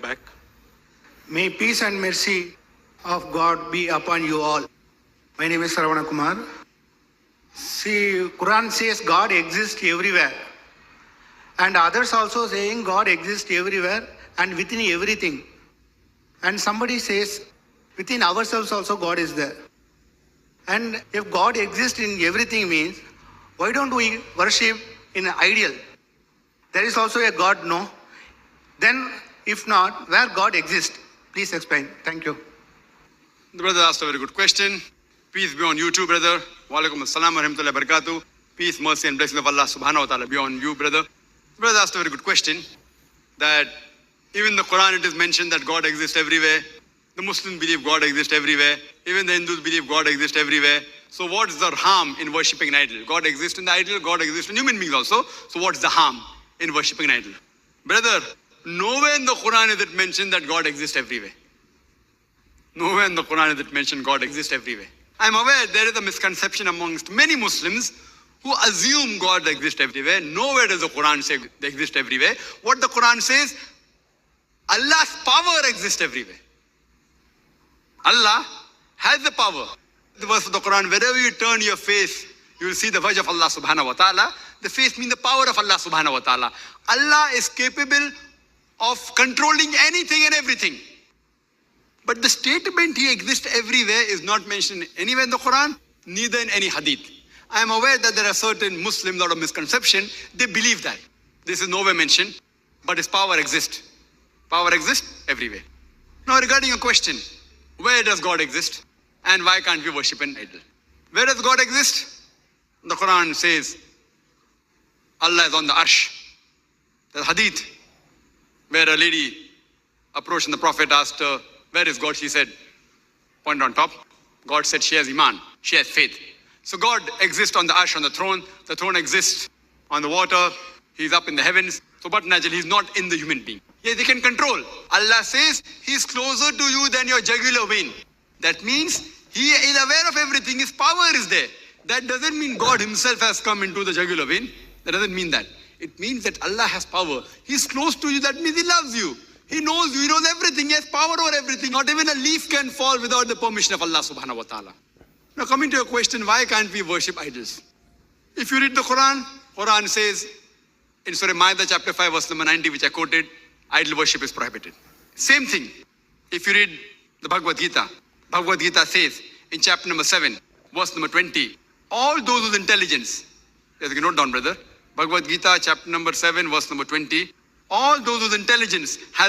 back. May peace and mercy of God be upon you all. My name is Saravana Kumar. See, Quran says God exists everywhere. And others also saying God exists everywhere and within everything. And somebody says within ourselves also God is there. And if God exists in everything means, why don't we worship in an ideal? There is also a God, no? Then, if not, where God exists? Please explain. Thank you. The brother asked a very good question. Peace be on you too, brother. Wa alaikum assalam wa rahmatullahi wa barakatuh. Peace, mercy and blessing of Allah subhanahu wa ta'ala be on you, brother. The brother asked a very good question. That even in the Quran it is mentioned that God exists everywhere. The Muslims believe God exists everywhere. Even the Hindus believe God exists everywhere. So what is the harm in worshipping an idol? God exists in the idol, God exists in human beings also. So what is the harm in worshipping an idol? Brother, nowhere in the Quran is it mentioned that God exists everywhere. Nowhere in the Quran is it mentioned God exists everywhere. I am aware there is a misconception amongst many Muslims who assume God exists everywhere. Nowhere does the Quran say they exist everywhere. What the Quran says, Allah's power exists everywhere. Allah has the power. The verse of the Quran, wherever you turn your face, you will see the wajh of Allah subhanahu wa ta'ala. The face means the power of Allah subhanahu wa ta'ala. Allah is capable of controlling anything and everything. But the statement He exists everywhere is not mentioned anywhere in the Quran, neither in any hadith. I am aware that there are certain Muslims out of misconception, they believe that. This is nowhere mentioned, but His power exists. Power exists everywhere. Now regarding a question, where does God exist and why can't we worship an idol? Where does God exist? The Quran says, Allah is on the arsh. There's a hadith where a lady approached and the Prophet asked her, where is God? She said, point on top. God said she has iman, she has faith. So God exists on the arsh, on the throne exists on the water, He's up in the heavens. So but naturally He's not in the human being. Yes, He can control. Allah says He's closer to you than your jugular vein. That means He is aware of everything, His power is there. That doesn't mean God Himself has come into the jugular vein. That doesn't mean that. It means that Allah has power. He's close to you, that means He loves you. He knows you, He knows everything, He has power over everything. Not even a leaf can fall without the permission of Allah subhanahu wa ta'ala. Now coming to your question, why can't we worship idols? If you read the Quran, Quran says in Surah Ma'idah chapter 5 verse number 90, which I quoted, idol worship is prohibited. Same thing, if you read the Bhagavad Gita says in chapter number 7, verse number 20, all those with intelligence, you can note down, brother, Bhagavad Gita chapter number 7, verse number 20, all those with intelligence has